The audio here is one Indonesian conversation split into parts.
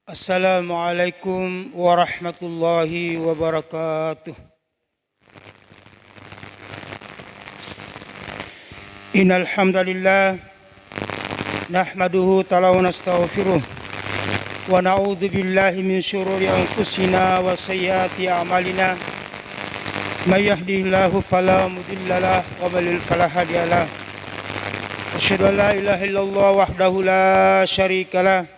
Assalamualaikum warahmatullahi wabarakatuh. Innal hamdalillah nahmaduhu ta'ala wa nastaghfiruh wa na'udzu billahi min syururi anfusina wa sayyiati a'malina. May yahdihillahu fala mudhillalah wa may yudlil fala hadiyalah. Asyhadu an la ilaha illallah wahdahu la syarikalah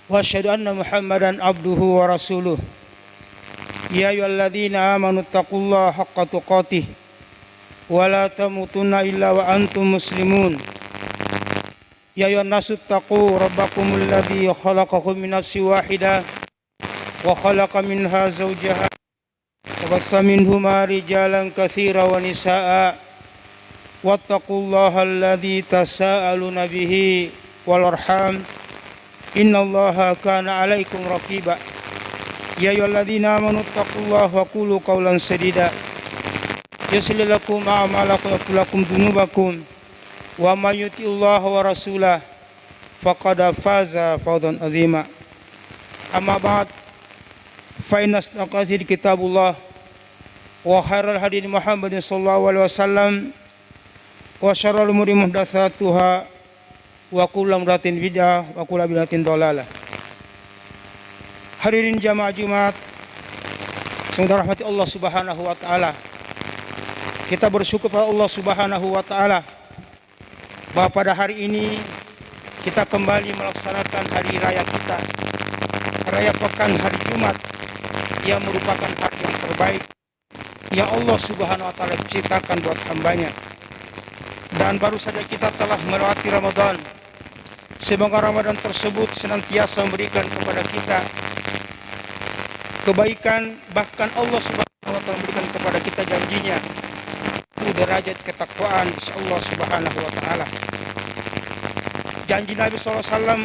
wa asyhadu anna Muhammadan abduhu wa rasuluh. Ya ayyuhalladzina amanu taqullaha haqqa tuqatih wa la tamutunna illa wa antum muslimun. Ya ayyuhan nasu taqu rabbakumul ladzi khalaqakum min nafsin wahidah wa khalaqa minha zawjaha wa batha minhuma rijalan katsiran wa nisaa'a wattaqullaha alladzi tasaaluna bihi wal arham innallaha kana 'alaikum raqiba. Ya ayyuhalladzina amanu taqullaha wa qulu qawlan sadida yuslih lakum a'malakum wa yaghfir lakum dzunubakum wa may yuti'illaha wa rasulahu faqad faza fawzan 'azima. Amma ba'd, fa inna asdaqal hadits kitabullah wa khairal hadi Muhammadin sallallahu alaihi wasallam wa syarrul umuri muhdatsatuha wa kullu muhdatsatin bid'ah wa kullu bid'atin dhalalah. Hadirin jamaah Jumat, semoga rahmati Allah Subhanahu wa taala. Kita bersyukur pada Allah Subhanahu wa taala bahwa pada hari ini kita kembali melaksanakan hari raya kita, raya pekan hari Jumat, yang merupakan hari yang terbaik yang Allah Subhanahu wa taala ciptakan buat hambanya. Dan baru saja kita telah melewati Ramadan. Semoga Ramadan tersebut senantiasa memberikan kepada kita kebaikan, bahkan Allah Subhanahu wa taala memberikan kepada kita janjinya derajat ketakwaan Allah Subhanahu wa taala. Janji Nabi SAW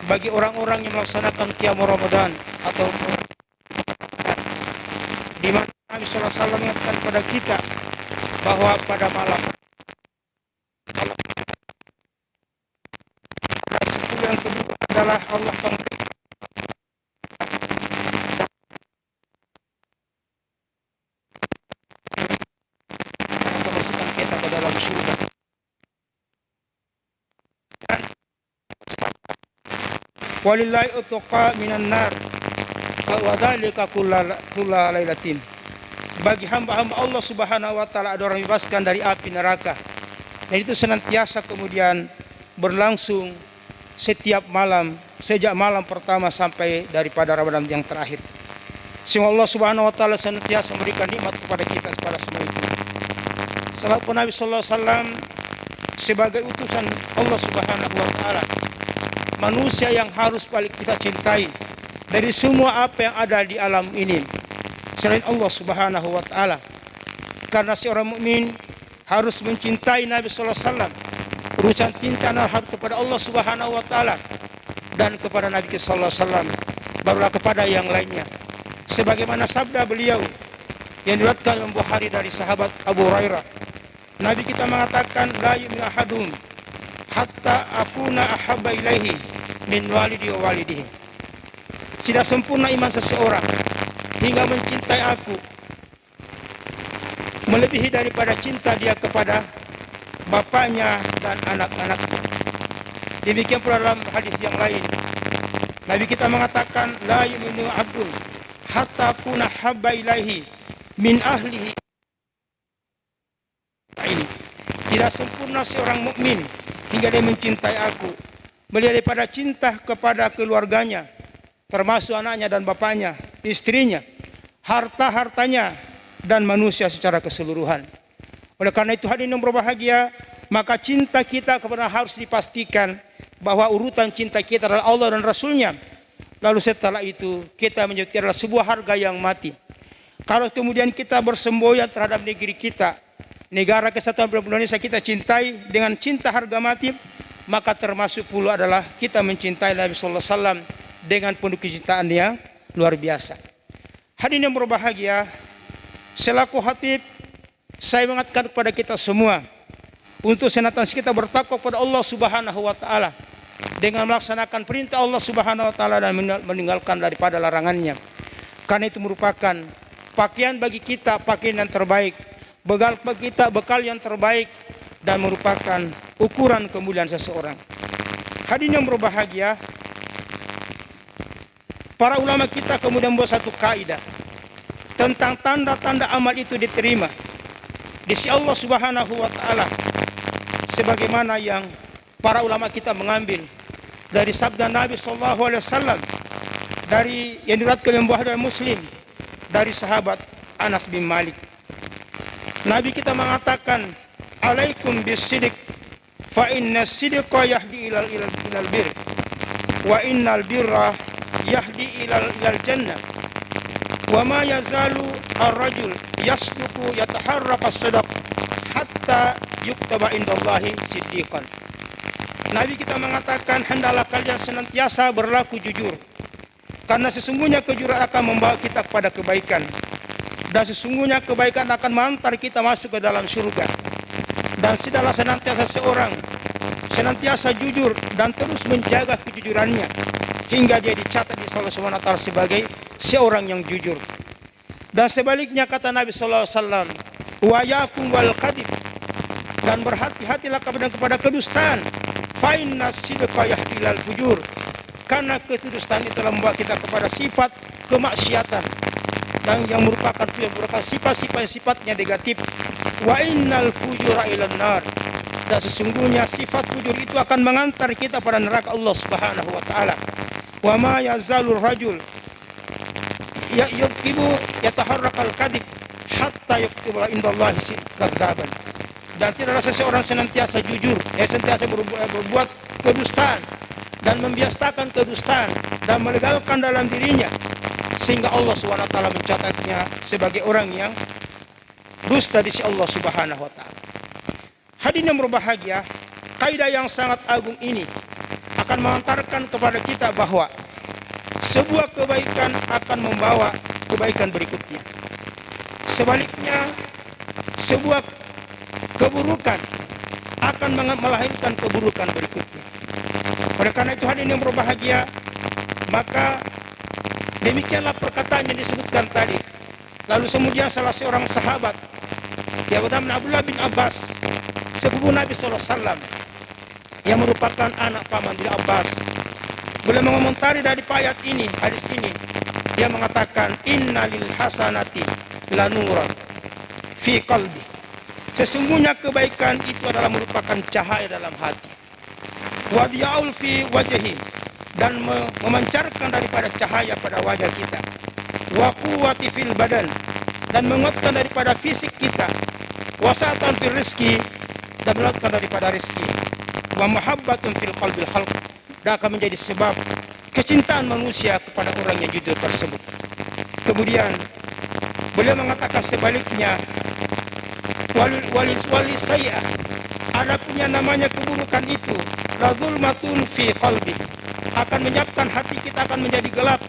bagi orang-orang yang melaksanakan qiyam Ramadan atau di mana Nabi SAW mengatakan kepada kita bahwa pada malam yang kedua adalah Allah memasukkan kita ke dalam surga. Walillahi utqa minan nar wa dzalika kullu lailatin. Bagi hamba-hamba Allah Subhanahu wa taala ada orang dibebaskan dari api neraka. Dan itu senantiasa kemudian berlangsung setiap malam, sejak malam pertama sampai daripada Ramadan yang terakhir. Semoga Allah Subhanahu wa taala senantiasa memberikan nikmat kepada kita kepada semua itu. Salat Nabi sallallahu alaihi wasallam sebagai utusan Allah Subhanahu wa taala, manusia yang harus paling kita cintai dari semua apa yang ada di alam ini selain Allah Subhanahu wa taala. Karena seorang mukmin harus mencintai Nabi sallallahu alaihi wasallam. Urusan cinta harus kepada Allah Subhanahu wa taala dan kepada Nabi sallallahu alaihi wasallam, barulah kepada yang lainnya. Sebagaimana sabda beliau yang diriwayatkan Imam Bukhari dari sahabat Abu Hurairah, Nabi kita mengatakan la yu'minu ahadum hatta akuna ahabba ilaihi min walidi wa walidihi. Tidak sempurna iman seseorang hingga mencintai aku melebihi daripada cinta dia kepada bapaknya dan anak-anaknya. Demikian pula dalam hadis yang lain, Nabi kita mengatakan la yu'minu abdun hatta kuna habba ilaihi min ahlihi. Ini tidak sempurna seorang mukmin hingga dia mencintai aku melebihi daripada cinta kepada keluarganya, termasuk anaknya dan bapaknya, istrinya, harta-hartanya dan manusia secara keseluruhan. Oleh karena itu hadirin yang berbahagia, maka cinta kita kepada harus dipastikan bahwa urutan cinta kita adalah Allah dan Rasulnya. Lalu setelah itu kita menjadikan adalah sebuah harga yang mati. Kalau kemudian kita bersemboyan terhadap negeri kita, negara kesatuan Republik Indonesia kita cintai dengan cinta harga mati, maka termasuk pula adalah kita mencintai Nabi sallallahu alaihi wasallam dengan penuh kecintaan yang luar biasa. Hadirin yang berbahagia, selaku khatib saya mengatakan kepada kita semua untuk senantiasa kita bertakwa kepada Allah Subhanahu wa taala dengan melaksanakan perintah Allah Subhanahu wa taala dan meninggalkan daripada larangannya. Karena itu merupakan pakaian bagi kita, pakaian yang terbaik, bekal bagi kita, bekal yang terbaik, dan merupakan ukuran kemuliaan seseorang. Hadirin yang berbahagia, para ulama kita kemudian membuat satu kaidah tentang tanda-tanda amal itu diterima di sisi Allah Subhanahu wa taala, sebagaimana yang para ulama kita mengambil dari sabda Nabi sallallahu alaihi wasallam, dari yang diriwayatkan oleh Bukhari Muslim dari sahabat Anas bin Malik. Nabi kita mengatakan, alaikum bisidq fa inna sidqa yahdi ilal bir wa innal birra yahdi ilal jannah wa ma yazalu ar-rajul yasduqu yataharraqa as-sidq hatta yuktaba indallahi siddiqan. Nabi kita mengatakan, hendaklah kalian senantiasa berlaku jujur, karena sesungguhnya kejujuran akan membawa kita kepada kebaikan, dan sesungguhnya kebaikan akan mengantar kita masuk ke dalam surga. Dan tidaklah senantiasa seorang senantiasa jujur dan terus menjaga kejujurannya hingga dia dicatat di Allah Subhanahu wa taala sebagai seorang yang jujur. Dan sebaliknya kata Nabi sallallahu alaihi wasallam, wa yakum wal kadhib, dan berhati-hatilah kepada kedustaan. Fa inna sidqa yahdi ilal fujur, karena kedustaan itu telah membawa kita kepada sifat kemaksiatan dan yang merupakan sifat-sifat yang sifatnya negatif. Wa innal fujura ilan nar, dan sesungguhnya sifat fujur itu akan mengantar kita pada neraka Allah Subhanahu wa taala. Wa ma yazalur rajul yuqibu yataharrakal kadhib hatta yuktibu indallahi kadzaban, dan tidaklah seseorang senantiasa jujur, senantiasa berbuat kedustaan dan membiasakan kedustaan dan melegalkan dalam dirinya sehingga Allah SWT mencatatnya sebagai orang yang dusta di sisi Allah Subhanahu wa taala. Hadirin yang berbahagia, kaidah yang sangat agung ini akan mengantarkan kepada kita bahwa sebuah kebaikan akan membawa kebaikan berikutnya. Sebaliknya, sebuah keburukan akan melahirkan keburukan berikutnya. Oleh karena itu hadirin yang berbahagia, maka demikianlah perkataan yang disebutkan tadi. Lalu kemudian salah seorang sahabat yang bernama Abdullah bin Abbas, sepupu Nabi SAW, yang merupakan anak paman dari Abbas, beliau mengomentari dari ayat ini, hadis ini, dia mengatakan, innalil hasanati lanuran fi qalbi, sesungguhnya kebaikan itu adalah merupakan cahaya dalam hati. Wadiyaul fi wajhi, dan memancarkan daripada cahaya pada wajah kita. Wa quwwati fil badan, dan menguatkan daripada fisik kita. Wasatan fil rizki, dan menguatkan daripada rizki. Wa muhabbatun fil qalbil khalq, dan akan menjadi sebab kecintaan manusia kepada orang yang jujur tersebut. Kemudian beliau mengatakan sebaliknya, wali saya, ada punya namanya keburukan itu, la zulmatun fi qalbi, akan menyiapkan hati kita akan menjadi gelap.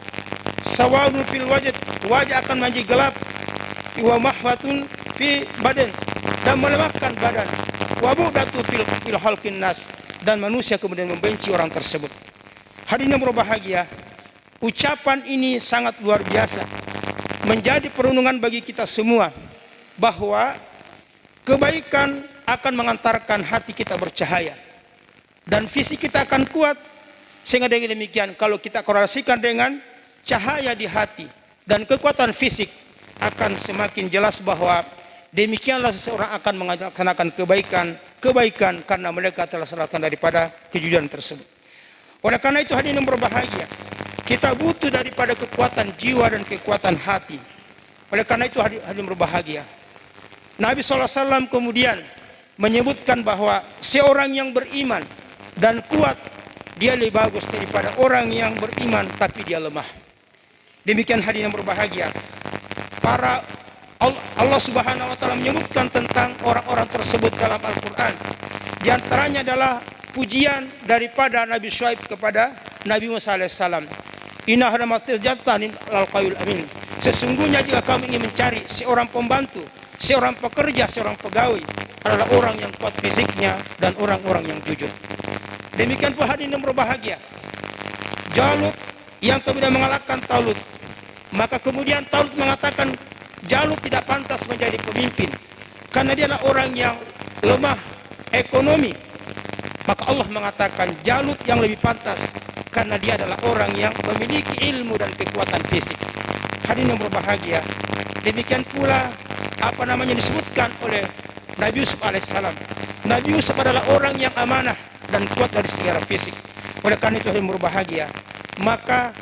Sawadun fil wajah akan menjadi gelap. Wa mahwatun fi badan, dan melemahkan badan. Wa bu'datu fil halqin nas, dan manusia kemudian membenci orang tersebut. Hadirin yang berbahagia, ucapan ini sangat luar biasa, menjadi perenungan bagi kita semua bahwa kebaikan akan mengantarkan hati kita bercahaya dan fisik kita akan kuat. Sehingga dengan demikian, kalau kita korelasikan dengan cahaya di hati dan kekuatan fisik, akan semakin jelas bahwa demikianlah seseorang akan melaksanakan kebaikan karena mereka telah selatan daripada kejujuran tersebut. Oleh karena itu hadirin yang berbahagia, kita butuh daripada kekuatan jiwa dan kekuatan hati. Oleh karena itu hadirin berbahagia, Nabi SAW kemudian menyebutkan bahwa seorang yang beriman dan kuat, dia lebih bagus daripada orang yang beriman tapi dia lemah. Demikian hadirin yang berbahagia, Allah Subhanahu wa taala menyebutkan tentang orang-orang tersebut dalam Al-Qur'an. Di antaranya adalah pujian daripada Nabi Syuaib kepada Nabi Musa alaihissalam. Inna hadamatirjatanin al-qayyul amin. Sesungguhnya jika kamu ingin mencari seorang pembantu, seorang pekerja, seorang pegawai, adalah orang yang kuat fisiknya dan orang-orang yang jujur. Demikian pula hadirin yang berbahagia, Jalut yang kemudian mengalahkan Talut. Maka kemudian Talut mengatakan Jalut tidak pantas menjadi pemimpin karena dia adalah orang yang lemah ekonomi. Maka Allah mengatakan Jalut yang lebih pantas karena dia adalah orang yang memiliki ilmu dan kekuatan fisik. Hadirin yang berbahagia, demikian pula disebutkan oleh Nabi Yusuf alaihissalam. Nabi Yusuf adalah orang yang amanah dan kuat dari secara fisik. Oleh karena itu yang berbahagia, maka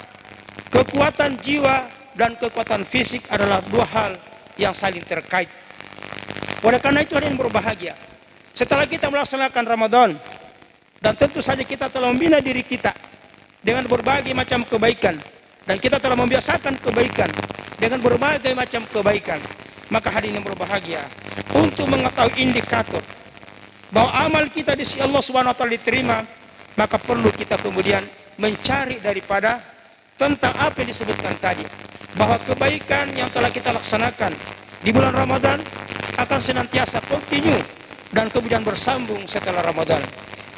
kekuatan jiwa dan kekuatan fisik adalah dua hal yang saling terkait. Oleh karena itu yang berbahagia, setelah kita melaksanakan Ramadan, dan tentu saja kita telah membina diri kita dengan berbagai macam kebaikan, dan kita telah membiasakan kebaikan dengan berbagai macam kebaikan, maka hadirin yang berbahagia, untuk mengetahui indikator bahwa amal kita di sisi Allah Subhanahu wa taala diterima, maka perlu kita kemudian mencari daripada tentang apa yang disebutkan tadi, bahwa kebaikan yang telah kita laksanakan di bulan Ramadan akan senantiasa kontinu dan kemudian bersambung setelah Ramadan.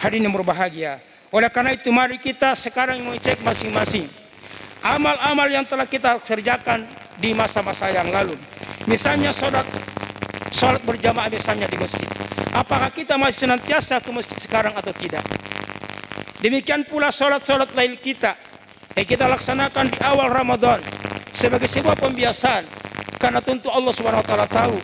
Hadirin yang berbahagia, oleh karena itu mari kita sekarang mengecek masing-masing amal-amal yang telah kita kerjakan di masa-masa yang lalu. Misalnya sholat berjamaah misalnya di masjid, apakah kita masih senantiasa ke masjid sekarang atau tidak? Demikian pula sholat lail kita yang kita laksanakan di awal Ramadan sebagai sebuah pembiasaan, karena tentu Allah Subhanahu wa taala tahu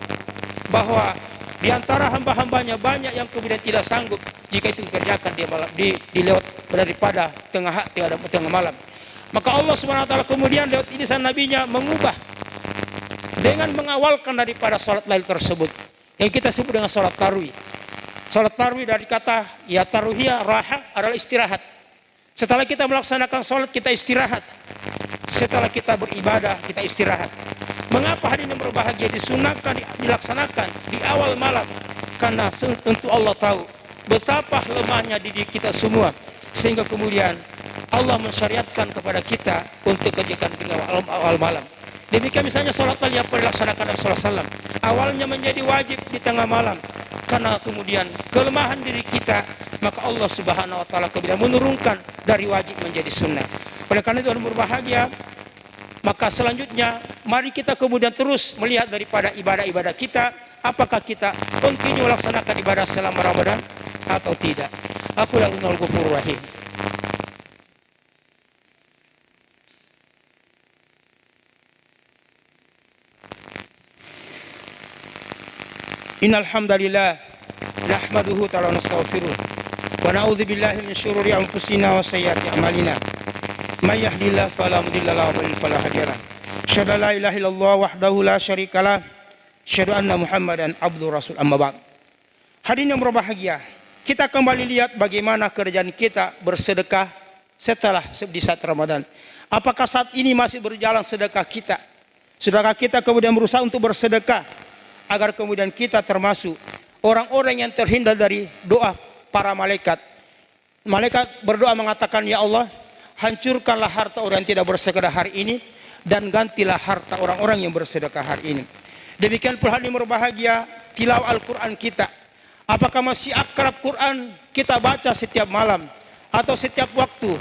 bahwa di antara hamba-hambanya banyak yang kemudian tidak sanggup jika itu dikerjakan di lewat daripada tengah malam. Maka Allah Subhanahu wa taala kemudian lewat lisan nabinya mengubah dengan mengawalkan daripada sholat lail tersebut yang kita sebut dengan sholat tarawih. Sholat tarawih dari kata ya taruhiyah raha adalah istirahat. Setelah kita melaksanakan sholat kita istirahat. Setelah kita beribadah kita istirahat. Mengapa hadirin yang berbahagia disunahkan dilaksanakan di awal malam? Karena tentu Allah tahu betapa lemahnya diri kita semua, sehingga kemudian Allah mensyariatkan kepada kita untuk kerjakan di awal malam. Demikian misalnya sholat yang dilaksanakan Nabi SAW, awalnya menjadi wajib di tengah malam, karena kemudian kelemahan diri kita, maka Allah Subhanahu wa taala kemudian menurunkan dari wajib menjadi sunnah. Oleh karena itu berbahagia, maka selanjutnya mari kita kemudian terus melihat daripada ibadah-ibadah kita, apakah kita continue melaksanakan ibadah selama Ramadan atau tidak. Aku yang Ghafurur Rahim. Innal hamdalillah nahmaduhu ta'ala wa nastaghfiruh wa na'udzu billahi min syururi anfusina wa sayyiati a'malina. May yahdihillahu fala mudilla lahu wa man yudlil fala hadiya lahu. Asyhadu an la ilaha illallah wahdahu la syarikalah. Asyhadu anna Muhammadan abduhu rasul amma ba'd. Hadirin yang berbahagia, kita kembali lihat bagaimana kerjaan kita bersedekah setelah di saat Ramadan. Apakah saat ini masih berjalan sedekah kita? Sudahkah kita kemudian berusaha untuk bersedekah agar kemudian kita termasuk orang-orang yang terhindar dari doa para malaikat? Malaikat berdoa mengatakan, ya Allah, hancurkanlah harta orang yang tidak bersedekah hari ini dan gantilah harta orang-orang yang bersedekah hari ini. Demikian pula hadirin berbahagia, tilawah Al-Quran kita. Apakah masih akrab Quran kita baca setiap malam atau setiap waktu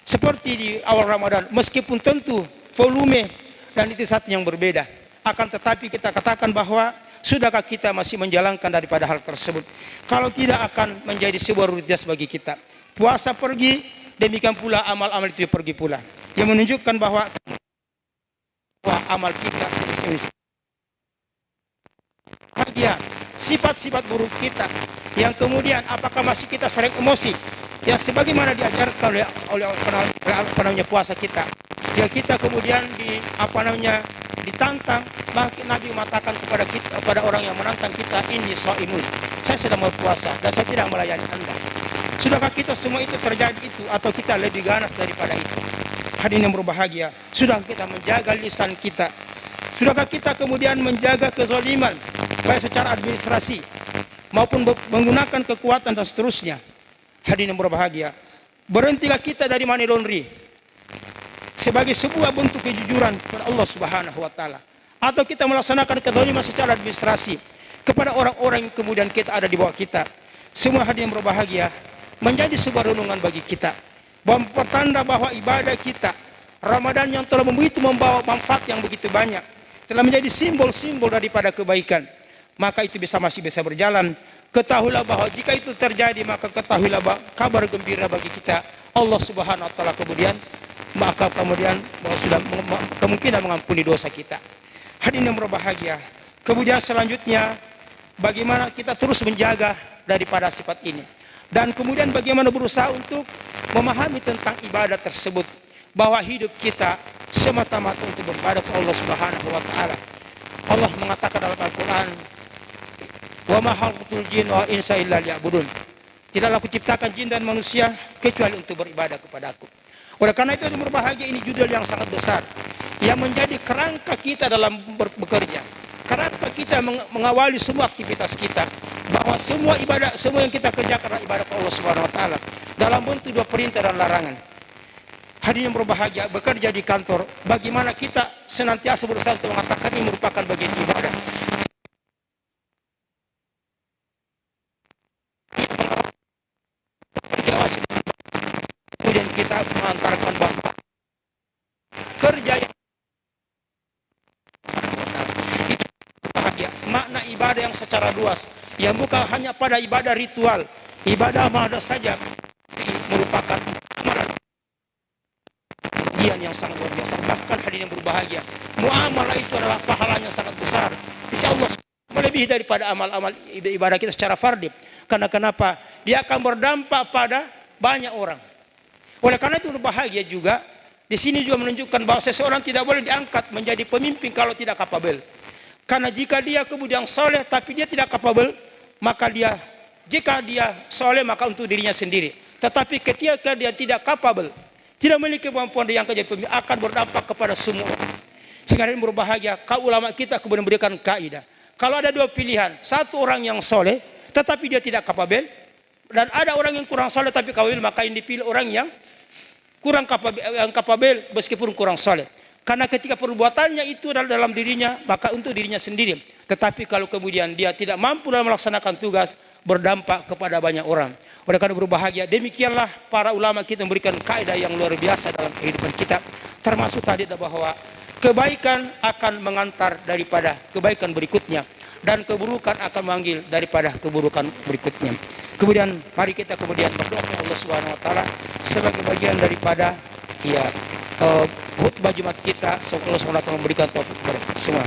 seperti di awal Ramadan? Meskipun tentu volume dan itikat yang berbeda, akan tetapi kita katakan bahwa sudahkah kita masih menjalankan daripada hal tersebut? Kalau tidak, akan menjadi sebuah rutinitas bagi kita. Puasa pergi, demikian pula amal-amal itu pergi pula, yang menunjukkan bahwa amal kita bahagia. Sifat-sifat buruk kita yang kemudian apakah masih kita sering emosi, yang sebagaimana diajarkan oleh puasa kita. Jika kita kemudian ditantang, maka Nabi mengatakan kepada orang yang menantang kita, ini shaimun, saya sedang berpuasa dan saya tidak melayani Anda. Sudahkah kita semua itu terjadi itu, atau kita lebih ganas daripada itu? Hadirin yang berbahagia, sudah kita menjaga lisan kita? Sudahkah kita kemudian menjaga kezaliman, baik secara administrasi maupun menggunakan kekuatan dan seterusnya? Hadirin yang berbahagia, berhentilah kita dari money laundry sebagai sebuah bentuk kejujuran kepada Allah Subhanahu wa taala, atau kita melaksanakan kezaliman secara administrasi kepada orang-orang yang kemudian kita ada di bawah kita. Semua hadirin yang berbahagia, menjadi sebuah renungan bagi kita, bahwa pertanda bahwa ibadah kita Ramadan yang telah begitu membawa manfaat yang begitu banyak, telah menjadi simbol-simbol daripada kebaikan, maka itu masih bisa berjalan. Ketahuilah bahwa jika itu terjadi, maka ketahuilah bahwa kabar gembira bagi kita, Allah Subhanahu wa taala kemudian sudah kemungkinan mengampuni dosa kita. Hadirin yang berbahagia, kemudian selanjutnya bagaimana kita terus menjaga daripada sifat ini, dan kemudian bagaimana berusaha untuk memahami tentang ibadah tersebut, bahwa hidup kita semata-mata untuk beribadah kepada Allah Subhanahu wa taala. Allah mengatakan dalam Al-Qur'an, "Wa ma khalaqtul jinna wal insa illa liya'budun." Tidaklah aku ciptakan jin dan manusia kecuali untuk beribadah kepadaku. Oleh karena itu berbahagia, ini judul yang sangat besar yang menjadi kerangka kita dalam bekerja. Kerangka kita mengawali semua aktivitas kita, bahwa semua ibadah, semua yang kita kerjakan adalah ibadah kepada Allah Subhanahu wa taala dalam bentuk dua perintah dan larangan. Hadirin yang berbahagia, bekerja di kantor, bagaimana kita senantiasa berusaha untuk mengatakan ini merupakan bagian ibadah. Kemudian kita mengantarkan bahwa kerja yang itu bahagia, makna ibadah yang secara luas, yang bukan hanya pada ibadah ritual, ibadah mana saja, merupakan amalan yang sangat luar biasa. Bahkan hadirin yang berbahagia, muamalah itu adalah pahalanya sangat besar. Insya Allah melebihi daripada amal-amal ibadah kita secara fardhu. Karena kenapa? Dia akan berdampak pada banyak orang. Oleh karena itu berbahagia juga, di sini juga menunjukkan bahwa seseorang tidak boleh diangkat menjadi pemimpin kalau tidak kapabel. Karena jika dia kemudian soleh tapi dia tidak kapabel, maka jika dia soleh maka untuk dirinya sendiri. Tetapi ketika dia tidak kapabel, tidak memiliki kemampuan yang menjadi pemimpin, akan berdampak kepada semua orang. Sehingga ini berbahagia, kalau ulama kita kemudian memberikan kaidah, kalau ada dua pilihan, satu orang yang soleh tetapi dia tidak kapabel, dan ada orang yang kurang soleh tapi kapabel, maka yang dipilih orang yang kurang kapabel meskipun kurang soleh. Karena ketika perbuatannya itu adalah dalam dirinya, maka untuk dirinya sendiri. Tetapi kalau kemudian dia tidak mampu dalam melaksanakan tugas, berdampak kepada banyak orang. Oleh karena berbahagia, demikianlah para ulama kita memberikan kaidah yang luar biasa dalam kehidupan kita. Termasuk tadi bahwa kebaikan akan mengantar daripada kebaikan berikutnya, dan keburukan akan memanggil daripada keburukan berikutnya. Kemudian mari kita kemudian berdoa kepada Allah Subhanahu wa taala sebagai bagian daripada khutbah Jumat kita. Semoga Allah Subhanahu wa taala memberikan taufik kepada kita semua.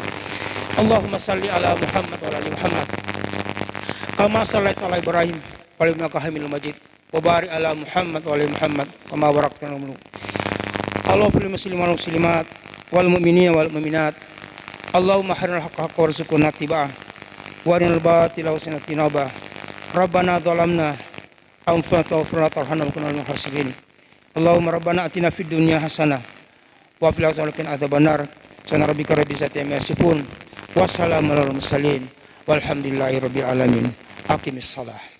Allahumma salli ala Muhammad wa ala ali Muhammad kama shallaita ala Ibrahim wa ala innaka Hamidum Majid, wa barik ala Muhammad wa ala ali Muhammad kama barakta ala Ibrahim. Allahumma muslimin wal muslimat wal mu'minin wal mu'minat. Allahumma harinal haqqa haqqan warzuqna ittiba'ah wa arinal batila wasnatinaba. Rabbana zalamna anfusana wa la tarhamna wa kunna minal khasirin. Allahumma rabbana atina fid dunya hasanah wa fil akhirati adzabannar. Subhana rabbika rabbil izzati amma yasifun wa salamun alal mursalin walhamdulillahi rabbil alamin. Aqimis shalah.